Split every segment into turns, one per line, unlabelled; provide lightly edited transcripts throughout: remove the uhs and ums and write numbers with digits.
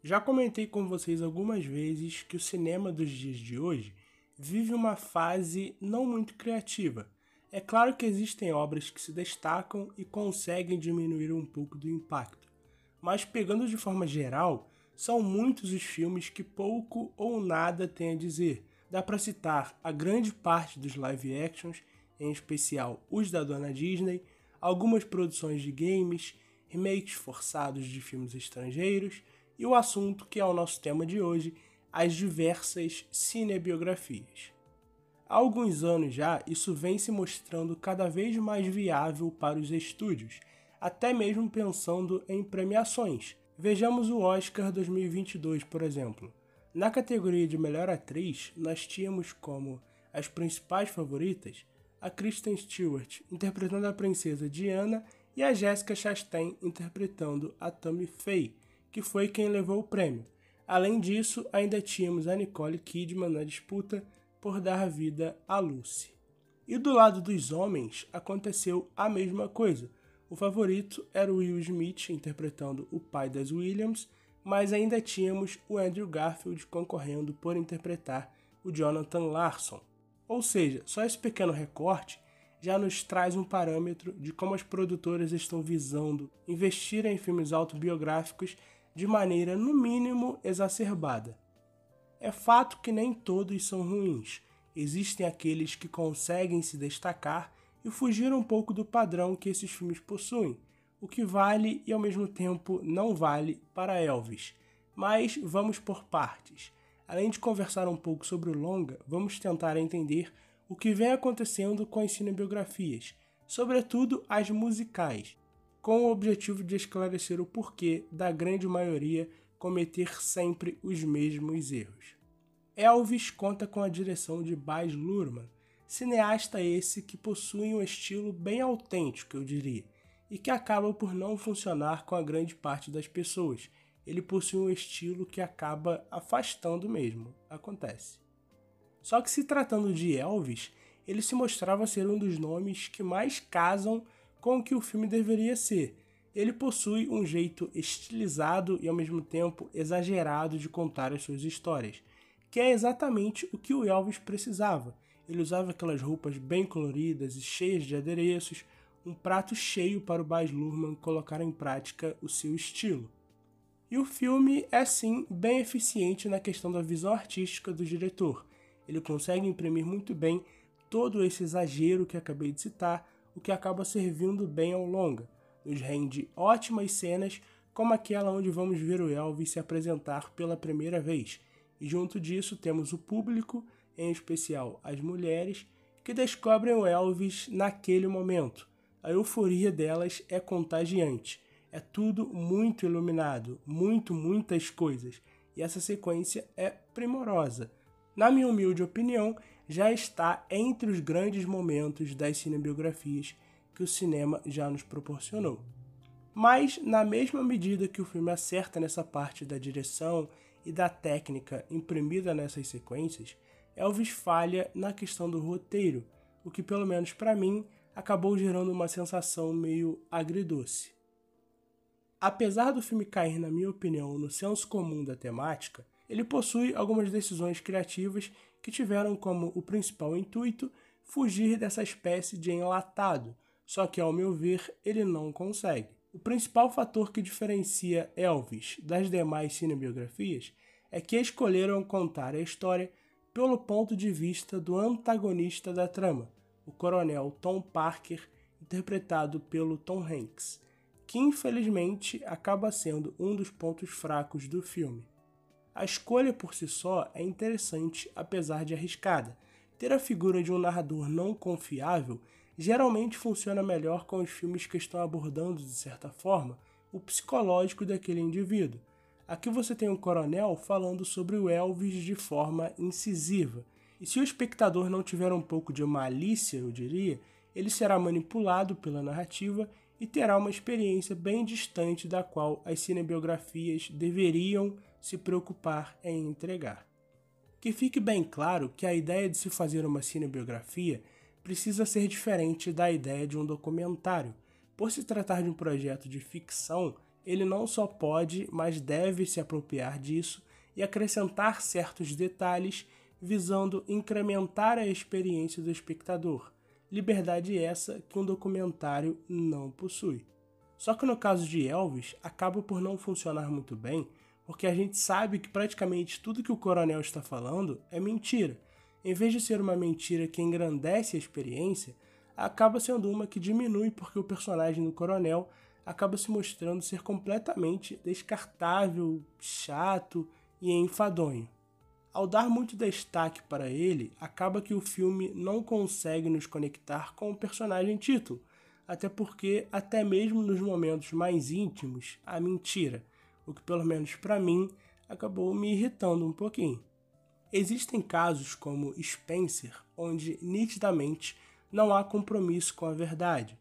Já comentei com vocês algumas vezes que o cinema dos dias de hoje vive uma fase não muito criativa. É claro que existem obras que se destacam e conseguem diminuir um pouco do impacto, mas pegando de forma geral, são muitos os filmes que pouco ou nada têm a dizer. Dá para citar a grande parte dos live actions, em especial os da dona Disney, algumas produções de games, remakes forçados de filmes estrangeiros e o assunto que é o nosso tema de hoje, as diversas cinebiografias. Há alguns anos já, isso vem se mostrando cada vez mais viável para os estúdios, até mesmo pensando em premiações. Vejamos o Oscar 2022, por exemplo. Na categoria de melhor atriz, nós tínhamos como as principais favoritas a Kristen Stewart interpretando a princesa Diana e a Jessica Chastain interpretando a Tammy Faye, que foi quem levou o prêmio. Além disso, ainda tínhamos a Nicole Kidman na disputa por dar vida a Lucy. E do lado dos homens, aconteceu a mesma coisa. O favorito era o Will Smith interpretando o pai das Williams, mas ainda tínhamos o Andrew Garfield concorrendo por interpretar o Jonathan Larson. Ou seja, só esse pequeno recorte já nos traz um parâmetro de como as produtoras estão visando investir em filmes autobiográficos de maneira, no mínimo, exacerbada. É fato que nem todos são ruins. Existem aqueles que conseguem se destacar e fugir um pouco do padrão que esses filmes possuem, o que vale e ao mesmo tempo não vale para Elvis. Mas vamos por partes. Além de conversar um pouco sobre o longa, vamos tentar entender o que vem acontecendo com as cinebiografias, sobretudo as musicais, com o objetivo de esclarecer o porquê da grande maioria cometer sempre os mesmos erros. Elvis conta com a direção de Baz Luhrmann, cineasta esse que possui um estilo bem autêntico, eu diria, e que acaba por não funcionar com a grande parte das pessoas. Ele possui um estilo que acaba afastando mesmo, acontece. Só que se tratando de Elvis, ele se mostrava ser um dos nomes que mais casam com o que o filme deveria ser. Ele possui um jeito estilizado e ao mesmo tempo exagerado de contar as suas histórias, que é exatamente o que o Elvis precisava. Ele usava aquelas roupas bem coloridas e cheias de adereços, um prato cheio para o Baz Luhrmann colocar em prática o seu estilo. E o filme é sim bem eficiente na questão da visão artística do diretor. Ele consegue imprimir muito bem todo esse exagero que acabei de citar, o que acaba servindo bem ao longa. Nos rende ótimas cenas, como aquela onde vamos ver o Elvis se apresentar pela primeira vez. E junto disso temos o público, em especial as mulheres, que descobrem o Elvis naquele momento. A euforia delas é contagiante. É tudo muito iluminado, muitas coisas. E essa sequência é primorosa. Na minha humilde opinião, já está entre os grandes momentos das cinebiografias que o cinema já nos proporcionou. Mas, na mesma medida que o filme acerta nessa parte da direção e da técnica imprimida nessas sequências, Elvis falha na questão do roteiro, o que, pelo menos para mim, acabou gerando uma sensação meio agridoce. Apesar do filme cair, na minha opinião, no senso comum da temática, ele possui algumas decisões criativas que tiveram como o principal intuito fugir dessa espécie de enlatado, só que, ao meu ver, ele não consegue. O principal fator que diferencia Elvis das demais cinebiografias é que escolheram contar a história pelo ponto de vista do antagonista da trama, o coronel Tom Parker, interpretado pelo Tom Hanks, que infelizmente acaba sendo um dos pontos fracos do filme. A escolha por si só é interessante, apesar de arriscada. Ter a figura de um narrador não confiável geralmente funciona melhor com os filmes que estão abordando, de certa forma, o psicológico daquele indivíduo. Aqui você tem um coronel falando sobre o Elvis de forma incisiva, e se o espectador não tiver um pouco de malícia, eu diria, ele será manipulado pela narrativa e terá uma experiência bem distante da qual as cinebiografias deveriam se preocupar em entregar. Que fique bem claro que a ideia de se fazer uma cinebiografia precisa ser diferente da ideia de um documentário. Por se tratar de um projeto de ficção, ele não só pode, mas deve se apropriar disso e acrescentar certos detalhes visando incrementar a experiência do espectador, liberdade essa que um documentário não possui. Só que no caso de Elvis, acaba por não funcionar muito bem, porque a gente sabe que praticamente tudo que o coronel está falando é mentira. Em vez de ser uma mentira que engrandece a experiência, acaba sendo uma que diminui porque o personagem do coronel acaba se mostrando ser completamente descartável, chato e enfadonho. Ao dar muito destaque para ele, acaba que o filme não consegue nos conectar com o personagem título, até porque, até mesmo nos momentos mais íntimos, há mentira, o que pelo menos para mim acabou me irritando um pouquinho. Existem casos como Spencer, onde nitidamente não há compromisso com a verdade.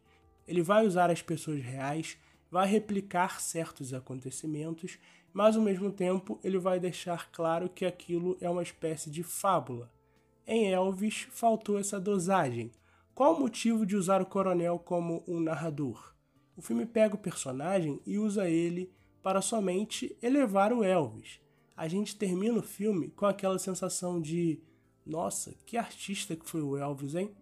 Ele vai usar as pessoas reais, vai replicar certos acontecimentos, mas ao mesmo tempo ele vai deixar claro que aquilo é uma espécie de fábula. Em Elvis faltou essa dosagem. Qual o motivo de usar o coronel como um narrador? O filme pega o personagem e usa ele para somente elevar o Elvis. A gente termina o filme com aquela sensação de nossa, que artista que foi o Elvis, hein?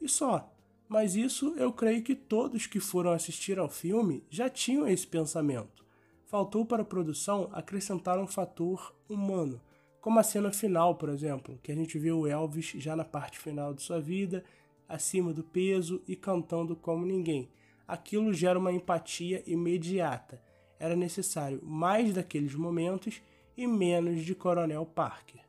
E só. Mas isso eu creio que todos que foram assistir ao filme já tinham esse pensamento. Faltou para a produção acrescentar um fator humano, como a cena final, por exemplo, que a gente vê o Elvis já na parte final de sua vida, acima do peso e cantando como ninguém. Aquilo gera uma empatia imediata. Era necessário mais daqueles momentos e menos de Coronel Parker.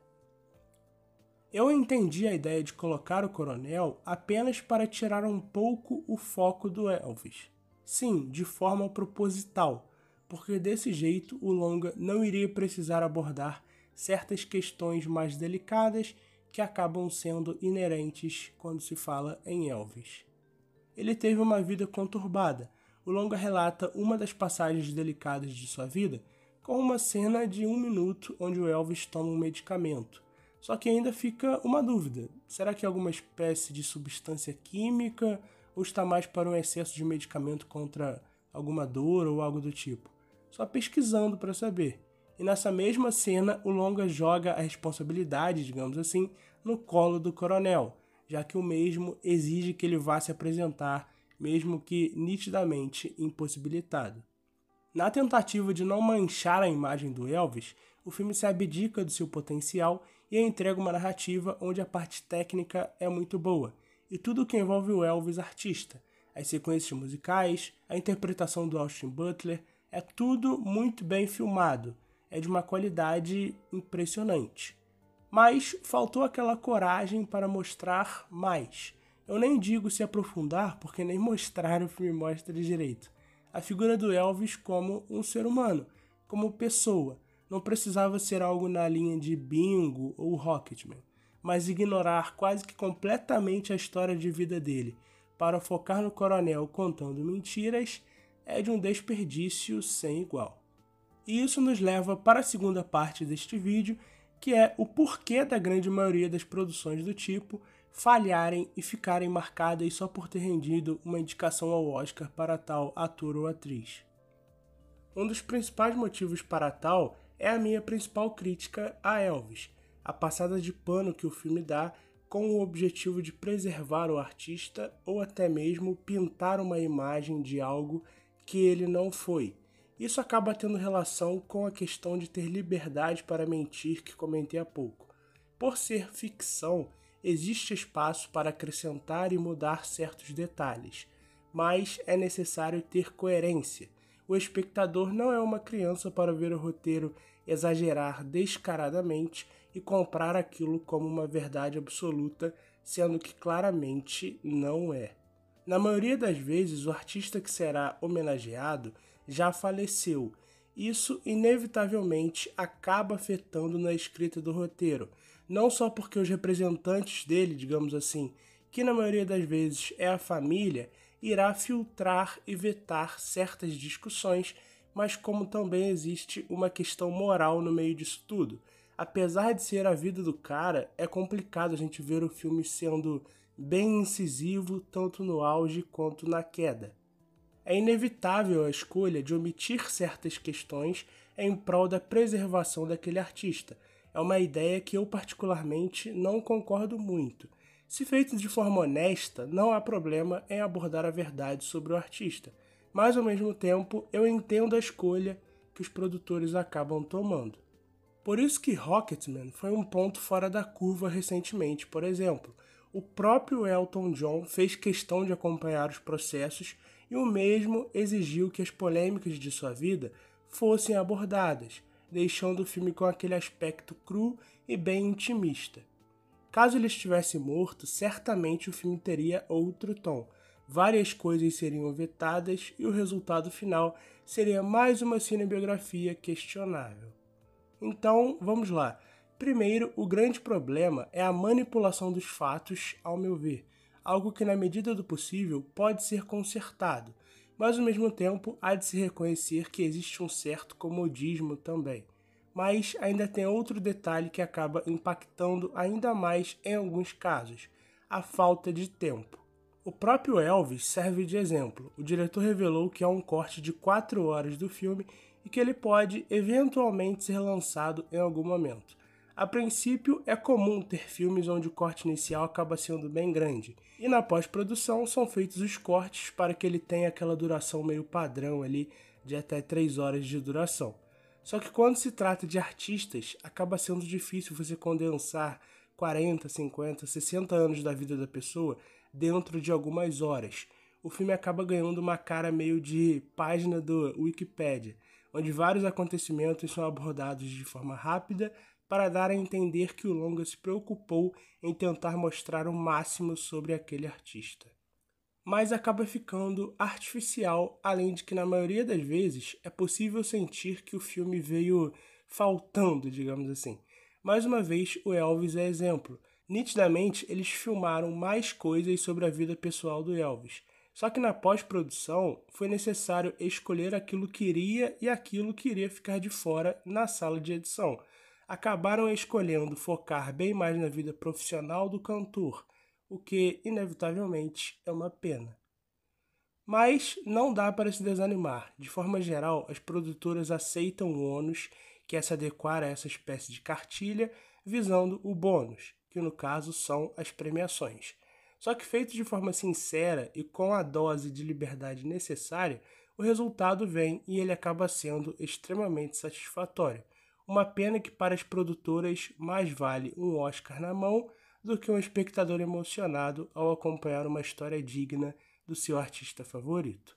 Eu entendi a ideia de colocar o coronel apenas para tirar um pouco o foco do Elvis. Sim, de forma proposital, porque desse jeito o longa não iria precisar abordar certas questões mais delicadas que acabam sendo inerentes quando se fala em Elvis. Ele teve uma vida conturbada. O longa relata uma das passagens delicadas de sua vida com uma cena de 1 minuto onde o Elvis toma um medicamento. Só que ainda fica uma dúvida. Será que é alguma espécie de substância química ou está mais para um excesso de medicamento contra alguma dor ou algo do tipo? Só pesquisando para saber. E nessa mesma cena, o longa joga a responsabilidade, digamos assim, no colo do coronel, já que o mesmo exige que ele vá se apresentar, mesmo que nitidamente impossibilitado. Na tentativa de não manchar a imagem do Elvis, o filme se abdica do seu potencial e entrega uma narrativa onde a parte técnica é muito boa, e tudo que envolve o Elvis artista, as sequências musicais, a interpretação do Austin Butler, é tudo muito bem filmado, é de uma qualidade impressionante. Mas faltou aquela coragem para mostrar mais. Eu nem digo se aprofundar, porque nem mostrar o filme mostra direito. A figura do Elvis como um ser humano, como pessoa. Não precisava ser algo na linha de Bingo ou Rocketman, mas ignorar quase que completamente a história de vida dele para focar no coronel contando mentiras é de um desperdício sem igual. E isso nos leva para a segunda parte deste vídeo, que é o porquê da grande maioria das produções do tipo falharem e ficarem marcadas só por ter rendido uma indicação ao Oscar para tal ator ou atriz. Um dos principais motivos para tal é a minha principal crítica a Elvis, a passada de pano que o filme dá com o objetivo de preservar o artista ou até mesmo pintar uma imagem de algo que ele não foi. Isso acaba tendo relação com a questão de ter liberdade para mentir que comentei há pouco. Por ser ficção, existe espaço para acrescentar e mudar certos detalhes, mas é necessário ter coerência. O espectador não é uma criança para ver o roteiro exagerar descaradamente e comprar aquilo como uma verdade absoluta, sendo que claramente não é. Na maioria das vezes, o artista que será homenageado já faleceu. Isso, inevitavelmente, acaba afetando na escrita do roteiro, não só porque os representantes dele, digamos assim, que na maioria das vezes é a família, irá filtrar e vetar certas discussões, mas como também existe uma questão moral no meio disso tudo. Apesar de ser a vida do cara, é complicado a gente ver o filme sendo bem incisivo tanto no auge quanto na queda. É inevitável a escolha de omitir certas questões em prol da preservação daquele artista. É uma ideia que eu particularmente não concordo muito. Se feito de forma honesta, não há problema em abordar a verdade sobre o artista, mas ao mesmo tempo eu entendo a escolha que os produtores acabam tomando. Por isso que Rocketman foi um ponto fora da curva recentemente, por exemplo. O próprio Elton John fez questão de acompanhar os processos e o mesmo exigiu que as polêmicas de sua vida fossem abordadas, deixando o filme com aquele aspecto cru e bem intimista. Caso ele estivesse morto, certamente o filme teria outro tom. Várias coisas seriam vetadas e o resultado final seria mais uma cinebiografia questionável. Então, vamos lá. Primeiro, o grande problema é a manipulação dos fatos, ao meu ver. Algo que, na medida do possível, pode ser consertado, mas ao mesmo tempo há de se reconhecer que existe um certo comodismo também. Mas ainda tem outro detalhe que acaba impactando ainda mais em alguns casos: a falta de tempo. O próprio Elvis serve de exemplo. O diretor revelou que há um corte de 4 horas do filme e que ele pode eventualmente ser lançado em algum momento. A princípio, é comum ter filmes onde o corte inicial acaba sendo bem grande, e na pós-produção são feitos os cortes para que ele tenha aquela duração meio padrão ali, de até 3 horas de duração. Só que quando se trata de artistas, acaba sendo difícil você condensar 40, 50, 60 anos da vida da pessoa dentro de algumas horas. O filme acaba ganhando uma cara meio de página do Wikipedia, onde vários acontecimentos são abordados de forma rápida para dar a entender que o longa se preocupou em tentar mostrar o máximo sobre aquele artista. Mas acaba ficando artificial, além de que na maioria das vezes é possível sentir que o filme veio faltando, digamos assim. Mais uma vez, o Elvis é exemplo. Nitidamente, eles filmaram mais coisas sobre a vida pessoal do Elvis. Só que na pós-produção foi necessário escolher aquilo que iria e aquilo que iria ficar de fora na sala de edição. Acabaram escolhendo focar bem mais na vida profissional do cantor, o que inevitavelmente é uma pena. Mas não dá para se desanimar. De forma geral, as produtoras aceitam o ônus, que é se adequar a essa espécie de cartilha, visando o bônus, que no caso são as premiações. Só que feito de forma sincera e com a dose de liberdade necessária, o resultado vem e ele acaba sendo extremamente satisfatório. Uma pena que para as produtoras mais vale um Oscar na mão do que um espectador emocionado ao acompanhar uma história digna do seu artista favorito.